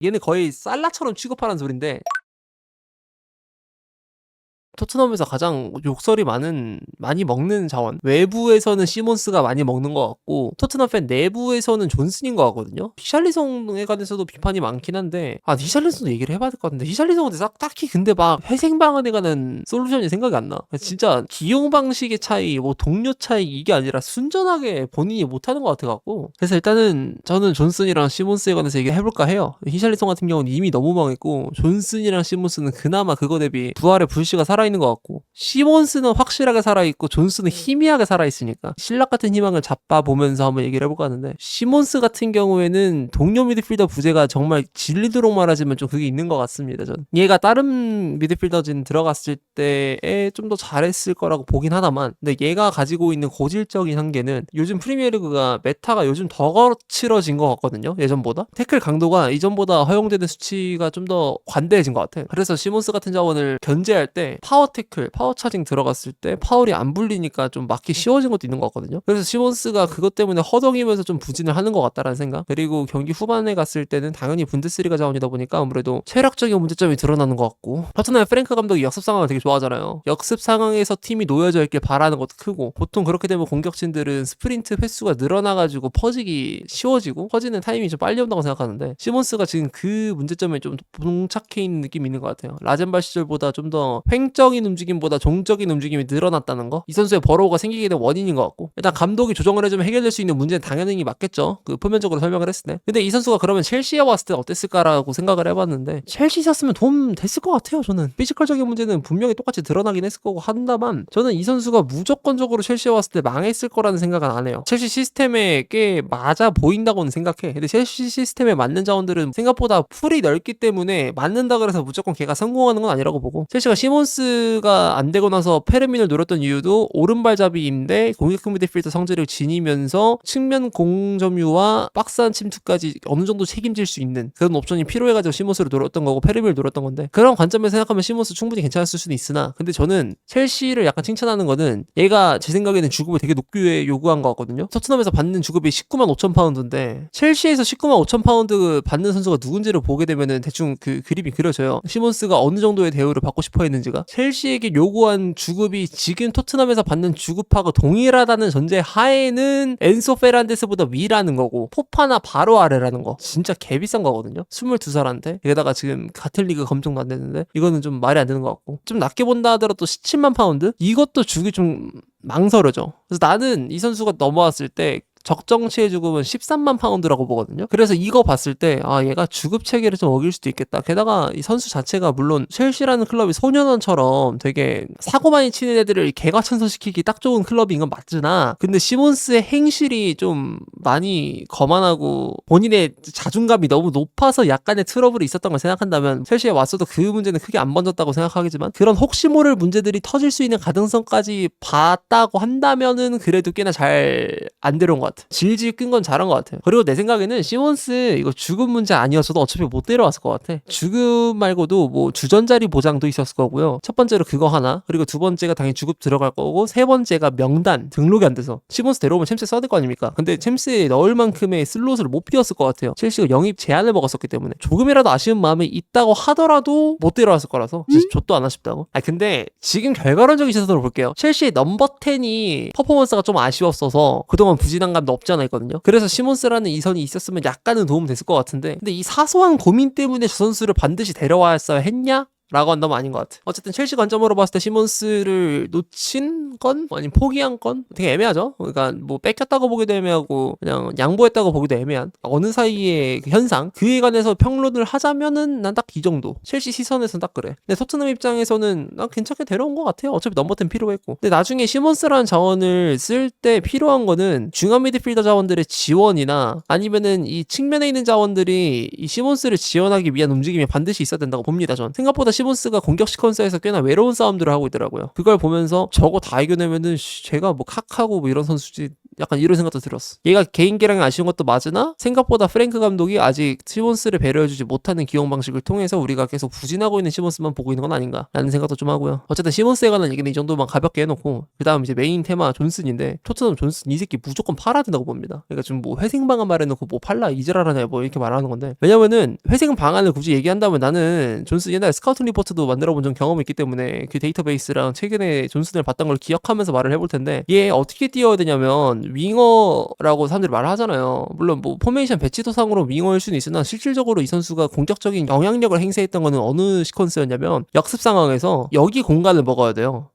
얘는 거의 살라처럼 취급하라는 소린데, 토트넘에서 가장 욕설이 많이 먹는 자원, 외부에서는 시몬스가 많이 먹는 것 같고 토트넘 팬 내부에서는 존슨인 것 같거든요. 히샬리송에 관해서도 비판이 많긴 한데, 히샬리송도 얘기를 해봐야 될 것 같은데, 히샬리송한테 딱히 근데 막 회생방안에 관한 솔루션이 생각이 안 나. 진짜 기용 방식의 차이, 뭐 동료 차이, 이게 아니라 순전하게 본인이 못하는 것 같아갖고. 그래서 일단은 저는 존슨이랑 시몬스에 관해서 얘기해볼까 해요. 히샬리송 같은 경우는 이미 너무 망했고, 존슨이랑 시몬스는 그나마 그거 대비 부활의 불씨가 살아있는 것 같고, 시몬스는 확실하게 살아있고 존슨은 희미하게 살아있으니까 신락 같은 희망을 잡아보면서 한번 얘기를 해볼까 하는데, 시몬스 같은 경우에는 동료 미드필더 부재가 정말 질리도록 말하지만 좀 그게 있는 것 같습니다. 전 얘가 다른 미드필더진 들어갔을 때에 좀 더 잘했을 거라고 보긴 하다만, 근데 얘가 가지고 있는 고질적인 한계는 요즘 프리미어리그가 메타가 요즘 더 거칠어진 것 같거든요. 예전보다 태클 강도가 이전보다 허용되는 수치가 좀 더 관대해진 것 같아. 그래서 시몬스 같은 자원을 견제할 때 파워 태클, 파워 차징 들어갔을 때 파울이 안 불리니까 좀 막기 쉬워진 것도 있는 것 같거든요. 그래서 시몬스가 그것 때문에 허덕이면서 좀 부진을 하는 것 같다라는 생각. 그리고 경기 후반에 갔을 때는 당연히 분데스리가 자원이다 보니까 아무래도 체력적인 문제점이 드러나는 것 같고, 토트넘의 프랭크 감독이 역습 상황을 되게 좋아하잖아요. 역습 상황에서 팀이 놓여져 있길 바라는 것도 크고, 보통 그렇게 되면 공격진들은 스프린트 횟수가 늘어나가지고 퍼지기 쉬워지고 퍼지는 타이밍이 좀 빨리 온다고 생각하는데, 시몬스가 지금 그 문제점에 좀 봉착해 있는 느낌이 있는 것 같아요. 라젠발 시절보다 좀 더 횡적인 움직임보다 종적인 움직임이 늘어났다는 거, 이 선수의 버로우가 생기게 된 원인인 것 같고, 일단 감독이 조정을 해주면 해결될 수 있는 문제는 당연히 맞겠죠. 그 표면적으로 설명을 했을 때. 근데 이 선수가 그러면 첼시에 왔을 때 어땠을까라고 생각을 해봤는데, 첼시 있었으면 도움 됐을 것 같아요. 저는 피지컬적인 문제는 분명히 똑같이 드러나긴 했을 거고 한다만, 저는 이 선수가 무조건적으로 첼시에 왔을 때 망했을 거라는 생각은 안 해요. 첼시 시스템에 꽤 맞아 보인다고는 생각해. 근데 첼시 시스템에 맞는 자원들은 생각보다 풀이 넓기 때문에 맞는다 그래서 무조건 걔가 성공하는 건 아니라고 보고, 첼시가 시몬스가 안 되고 나서 페르민을 노렸던 이유도 오른발잡이인데 공격 미드필더 성질을 지니면서 측면 공점유와 박스한 침투까지 어느 정도 책임질 수 있는 그런 옵션이 필요해가지고 시몬스를 노렸던 거고 페르민을 노렸던 건데, 그런 관점에서 생각하면 시몬스 충분히 괜찮았을 수는 있으나, 근데 저는 첼시를 약간 칭찬하는 거는 얘가 제 생각에는 주급을 되게 높게 요구한 것 같거든요. 토트넘에서 받는 주급이 19만 5천 파운드인데 첼시에서 19만 5천 파운드 받는 선수가 누군지를 보게 되면은 대충 그 그림이 그려져요. 시몬스가 어느 정도의 대우를 받고 싶어 했는지가. 첼시에게 요구한 주급이 지금 토트넘에서 받는 주급하고 동일하다는 전제 하에는 엔소 페란데스보다 위라는 거고, 포파나 바로 아래라는 거. 진짜 개비싼 거거든요. 22살한테 게다가 지금 같은 리그 검증도 안 되는데, 이거는 좀 말이 안 되는 것 같고, 좀 낮게 본다 하더라도 17만 파운드? 이것도 주기 좀 망설여져. 그래서 나는 이 선수가 넘어왔을 때 적정치의 주급은 13만 파운드라고 보거든요. 그래서 이거 봤을 때 얘가 주급 체계를 좀 어길 수도 있겠다. 게다가 이 선수 자체가 물론 첼시라는 클럽이 소년원처럼 되게 사고 많이 치는 애들을 개과천선시키기 딱 좋은 클럽인 건 맞으나, 근데 시몬스의 행실이 좀 많이 거만하고 본인의 자존감이 너무 높아서 약간의 트러블이 있었던 걸 생각한다면, 첼시에 왔어도 그 문제는 크게 안 번졌다고 생각하겠지만, 그런 혹시 모를 문제들이 터질 수 있는 가능성까지 봤다고 한다면은 그래도 꽤나 잘 안 데려온 것 같아. 질질 끈 건 잘한 것 같아요. 그리고 내 생각에는 시몬스 이거 주급 문제 아니었어도 어차피 못 데려왔을 것 같아. 주급 말고도 뭐 주전자리 보장도 있었을 거고요. 첫 번째로 그거 하나, 그리고 두 번째가 당연히 주급 들어갈 거고, 세 번째가 명단 등록이 안 돼서 시몬스 데려오면 챔스에 써야 될 거 아닙니까? 근데 챔스에 넣을 만큼의 슬롯을 못 비웠을 것 같아요. 첼시가 영입 제한을 먹었었기 때문에 조금이라도 아쉬운 마음이 있다고 하더라도 못 데려왔을 거라서 진짜 좆도 안 아쉽다고. 근데 지금 결과론적인 시선으로 볼게요. 첼시의 넘버 10이 퍼포먼스가 좀 아쉬웠어서 그동안 부진한 감도 없지 않아 있거든요. 그래서 시몬스라는 이선이 있었으면 약간은 도움 됐을 것 같은데, 근데 이 사소한 고민 때문에 저 선수를 반드시 데려왔어야 했냐? 라고 한다면 아닌 것 같아. 어쨌든 첼시 관점으로 봤을 때 시몬스를 놓친 건? 아니면 포기한 건? 되게 애매하죠? 그러니까 뭐 뺏겼다고 보기도 애매하고 그냥 양보했다고 보기도 애매한 어느 사이의 그 현상, 그에 관해서 평론을 하자면은 난 딱 이 정도. 첼시 시선에서는 딱 그래. 근데 토트넘 입장에서는 난 괜찮게 데려온 것 같아요. 어차피 넘버 10 필요했고. 근데 나중에 시몬스라는 자원을 쓸 때 필요한 거는 중앙 미드필더 자원들의 지원이나 아니면은 이 측면에 있는 자원들이 이 시몬스를 지원하기 위한 움직임이 반드시 있어야 된다고 봅니다. 전 생각보다 시몬스가 공격 시퀀스에서 꽤나 외로운 싸움들을 하고 있더라고요. 그걸 보면서 저거 다 이겨내면은 제가 뭐 칵하고 뭐 이런 선수지 약간 이런 생각도 들었어. 얘가 개인기량이 아쉬운 것도 맞으나 생각보다 프랭크 감독이 아직 시몬스를 배려해주지 못하는 기용 방식을 통해서 우리가 계속 부진하고 있는 시몬스만 보고 있는 건 아닌가라는 생각도 좀 하고요. 어쨌든 시몬스에 관한 얘기는 이 정도만 가볍게 해놓고 그 다음 이제 메인 테마 존슨인데 토트넘 존슨 이 새끼 무조건 팔아야 된다고 봅니다. 그러니까 지금 뭐 회생 방안 말해놓고 뭐 팔라 이지랄하네 뭐 이렇게 말하는 건데 왜냐면은 회생 방안을 굳이 얘기한다면 나는 존슨 옛날에 스카우팅 리포트도 만들어본 좀 경험이 있기 때문에 그 데이터베이스랑 최근에 존슨을 봤던 걸 기억하면서 말을 해볼 텐데 얘 어떻게 뛰어야 되냐면 윙어라고 사람들이 말을 하잖아요. 물론 뭐 포메이션 배치도상으로 윙어일 수는 있으나 실질적으로 이 선수가 공격적인 영향력을 행사했던 거는 어느 시퀀스였냐면 역습 상황에서 여기 공간을 먹어야 돼요.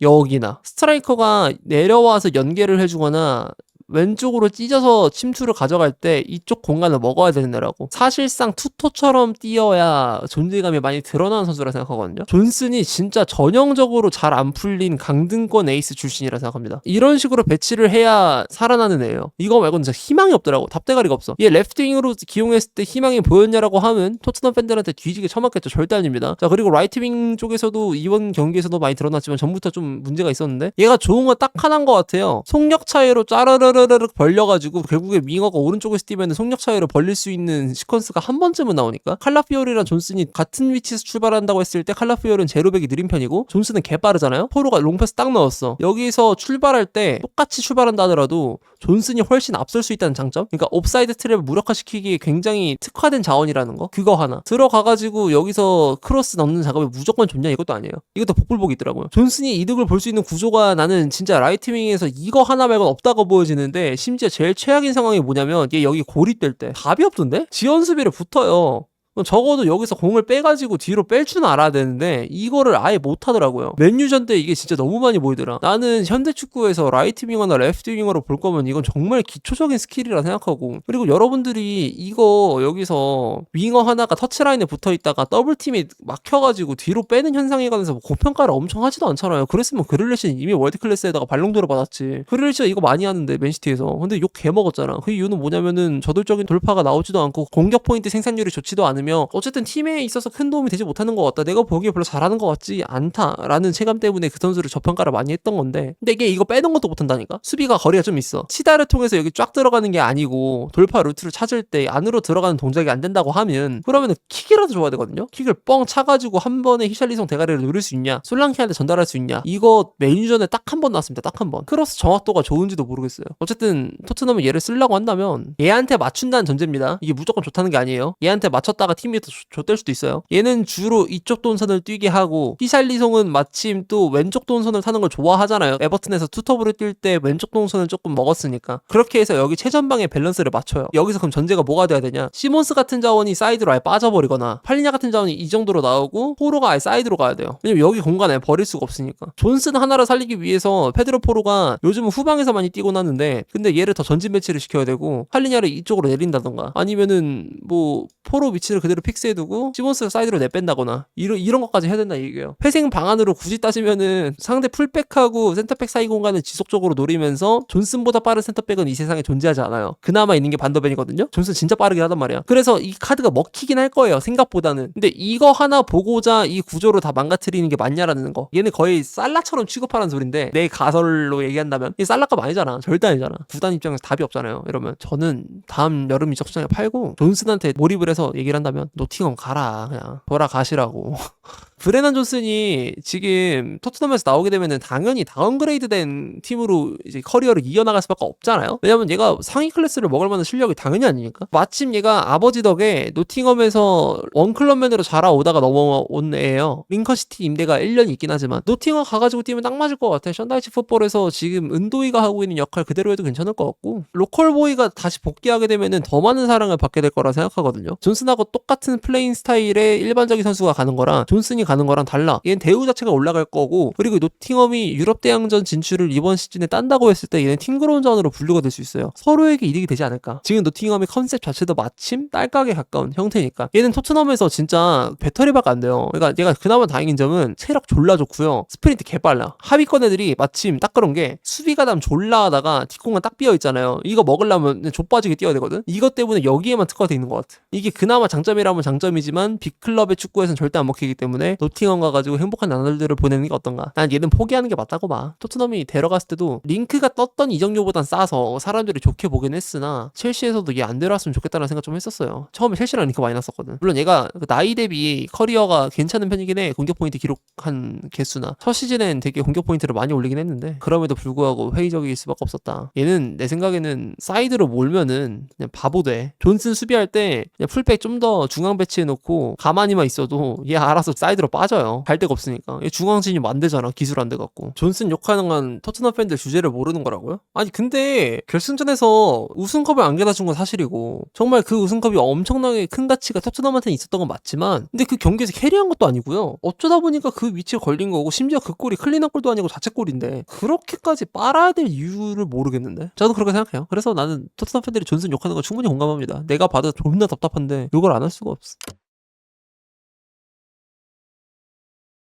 여기나 스트라이커가 내려와서 연계를 해주거나 왼쪽으로 찢어서 침투를 가져갈 때 이쪽 공간을 먹어야 되느라고. 사실상 투토처럼 뛰어야 존재감이 많이 드러나는 선수라 생각하거든요. 존슨이 진짜 전형적으로 잘 안 풀린 강등권 에이스 출신이라 생각합니다. 이런 식으로 배치를 해야 살아나는 애예요. 이거 말고는 진짜 희망이 없더라고. 답대가리가 없어. 얘 레프트윙으로 기용했을 때 희망이 보였냐라고 하면 토트넘 팬들한테 뒤지게 처맞겠죠. 절대 아닙니다. 자, 그리고 라이트윙 쪽에서도 이번 경기에서도 많이 드러났지만 전부터 좀 문제가 있었는데 얘가 좋은 건 딱 하나인 것 같아요. 속력 차이로 짜르르르 벌려가지고 결국에 윙어가 오른쪽에서 뛰면 속력 차이로 벌릴 수 있는 시퀀스가 한 번쯤은 나오니까 칼라피오리랑 존슨이 같은 위치에서 출발한다고 했을 때 칼라피오리는 제로백이 느린 편이고 존슨은 개빠르잖아요. 포로가 롱패스 딱 넣었어. 여기서 출발할 때 똑같이 출발한다 하더라도 존슨이 훨씬 앞설 수 있다는 장점. 그러니까 옵사이드 트랩을 무력화시키기에 굉장히 특화된 자원이라는 거. 그거 하나 들어가가지고 여기서 크로스 넣는 작업이 무조건 좋냐 이것도 아니에요. 이것도 복불복이 있더라고요. 존슨이 이득을 볼 수 있는 구조가 나는 진짜 라이트윙에서 이거 하나 말고는 없다고 보여지는데 심지어 제일 최악인 상황이 뭐냐면 얘 여기 고립될 때 답이 없던데? 지연 수비를 붙어요. 적어도 여기서 공을 빼가지고 뒤로 뺄 줄 알아야 되는데 이거를 아예 못하더라고요. 맨유전 때 이게 진짜 너무 많이 보이더라. 나는 현대축구에서 라이트 윙어나 레프트 윙어로 볼 거면 이건 정말 기초적인 스킬이라 생각하고 그리고 여러분들이 이거 여기서 윙어 하나가 터치라인에 붙어있다가 더블팀이 막혀가지고 뒤로 빼는 현상에 관해서 뭐 고평가를 엄청 하지도 않잖아요. 그랬으면 그릴리시는 이미 월드클래스에다가 발롱도르 받았지. 그릴리시가 이거 많이 하는데 맨시티에서. 근데 욕 개먹었잖아. 그 이유는 뭐냐면은 저돌적인 돌파가 나오지도 않고 공격 포인트 생산률이 좋지도 않으면 어쨌든 팀에 있어서 큰 도움이 되지 못하는 것 같다. 내가 보기에 별로 잘하는 것 같지 않다라는 체감 때문에 그 선수를 저평가를 많이 했던 건데 근데 이게 이거 빼는 것도 못한다니까. 수비가 거리가 좀 있어. 치다를 통해서 여기 쫙 들어가는 게 아니고 돌파 루트를 찾을 때 안으로 들어가는 동작이 안 된다고 하면 그러면은 킥이라도 줘야 되거든요. 킥을 뻥 차가지고 한 번에 히샬리송 대가리를 누릴 수 있냐, 솔랑키한테 전달할 수 있냐. 이거 메인전에 딱 한 번 나왔습니다. 딱 한 번. 크로스 정확도가 좋은지도 모르겠어요. 어쨌든 토트넘은 얘를 쓰려고 한다면 얘한테 맞춘다는 전제입니다. 이게 무조건 좋다는 게 아니에요. 얘한테 맞췄다가 팀이 더 좆될 수도 있어요. 얘는 주로 이쪽 동선을 뛰게 하고 히샬리송은 마침 또 왼쪽 동선을 타는 걸 좋아하잖아요. 에버튼에서 투톱으로 뛸 때 왼쪽 동선을 조금 먹었으니까 그렇게 해서 여기 최전방의 밸런스를 맞춰요. 여기서 그럼 전제가 뭐가 돼야 되냐. 시몬스 같은 자원이 사이드로 아예 빠져버리거나 팔리냐 같은 자원이 이 정도로 나오고 포로가 아예 사이드로 가야 돼요. 왜냐면 여기 공간에 버릴 수가 없으니까. 존슨 하나를 살리기 위해서 페드로 포로가 요즘은 후방에서 많이 뛰곤 하는데 근데 얘를 더 전진 배치를 시켜야 되고 팔리냐를 이쪽으로 내린다던가 아니면은 뭐 포로 위치를 그대로 픽스해두고 시몬스를 사이드로 내뺀다거나 이런 것까지 해야 된다 얘기예요. 회생 방안으로 굳이 따지면은 상대 풀백하고 센터백 사이 공간을 지속적으로 노리면서 존슨보다 빠른 센터백은 이 세상에 존재하지 않아요. 그나마 있는 게 반더벤이거든요. 존슨 진짜 빠르게 하단 말이야. 그래서 이 카드가 먹히긴 할 거예요. 생각보다는. 근데 이거 하나 보고자 이 구조를 다 망가뜨리는 게 맞냐라는 거. 얘는 거의 살라처럼 취급하는 소린데 내 가설로 얘기한다면 이 살라값 아니잖아. 절대 아니잖아. 구단 입장에서 답이 없잖아요. 이러면 저는 다음 여름 이적 시장에 팔고 존슨한테 몰입을 해서 얘기를 한다면 노팅엄 가라. 그냥 돌아가시라고. 브레난 존슨이 지금 토트넘에서 나오게 되면은 당연히 다운그레이드된 팀으로 이제 커리어를 이어나갈 수밖에 없잖아요. 왜냐면 얘가 상위 클래스를 먹을 만한 실력이 당연히 아니니까. 마침 얘가 아버지 덕에 노팅엄에서 원클럽맨으로 자라오다가 넘어온 애예요. 링컨시티 임대가 1년이 있긴 하지만 노팅엄 가가지고 뛰면 딱 맞을 것 같아. 션다이치 풋볼에서 지금 은도이가 하고 있는 역할 그대로 해도 괜찮을 것 같고 로컬보이가 다시 복귀하게 되면은 더 많은 사랑을 받게 될 거라 생각하거든요. 존슨하고 똑같은 플레잉 스타일의 일반적인 선수가 가는 거랑 존슨이 가는 거랑 달라. 얘는 대우 자체가 올라갈 거고 그리고 노팅엄이 유럽 대항전 진출을 이번 시즌에 딴다고 했을 때 얘는 팀그라운전으로 분류가 될 수 있어요. 서로에게 이득이 되지 않을까. 지금 노팅엄의 컨셉 자체도 마침 딸깍에 가까운 형태니까 얘는 토트넘에서 진짜 배터리밖에 안 돼요. 그러니까 얘가 그나마 다행인 점은 체력 졸라 좋고요. 스프린트 개빨라. 하위권 애들이 마침 딱 그런 게 수비가담 졸라 하다가 뒷공간 딱 비어 있잖아요. 이거 먹으려면 좆빠지게 뛰어야 되거든. 이것 때문에 여기에만 특화되어 있는 것 같아. 이게 그나마 장점이라면 장점이지만 빅클럽의 축구에서는 절대 안 먹히기 때문에 노팅엄 가가지고 행복한 나날들을 보내는 게 어떤가. 난 얘는 포기하는 게 맞다고 봐. 토트넘이 데려갔을 때도 링크가 떴던 이적료보단 싸서 사람들이 좋게 보긴 했으나 첼시에서도 얘 안 데려왔으면 좋겠다는 생각 좀 했었어요. 처음에 첼시랑 링크 많이 났었거든. 물론 얘가 나이 대비 커리어가 괜찮은 편이긴 해. 공격 포인트 기록한 개수나 첫 시즌엔 되게 공격 포인트를 많이 올리긴 했는데 그럼에도 불구하고 회의적일 수밖에 없었다. 얘는 내 생각에는 사이드로 몰면은 그냥 바보 돼. 존슨 수비할 때 그냥 풀백 좀 더 중앙 배치해놓고 가만히만 있어도 얘 알아서 사이드로 빠져요. 갈 데가 없으니까. 얘 중앙 진입 안 되잖아. 기술 안 돼갖고. 존슨 욕하는 건 토트넘 팬들 주제를 모르는 거라고요? 아니 근데 결승전에서 우승컵을 안겨다 준 건 사실이고 정말 그 우승컵이 엄청나게 큰 가치가 토트넘한테 있었던 건 맞지만 근데 그 경기에서 캐리한 것도 아니고요. 어쩌다 보니까 그 위치에 걸린 거고 심지어 그 골이 클린한 골도 아니고 자책골인데 그렇게까지 빨아야 될 이유를 모르겠는데 저도 그렇게 생각해요. 그래서 나는 토트넘 팬들이 존슨 욕하는 거 충분히 공감합니다. 내가 봐도 존나 답답한데 욕을 안 할 수가 없어.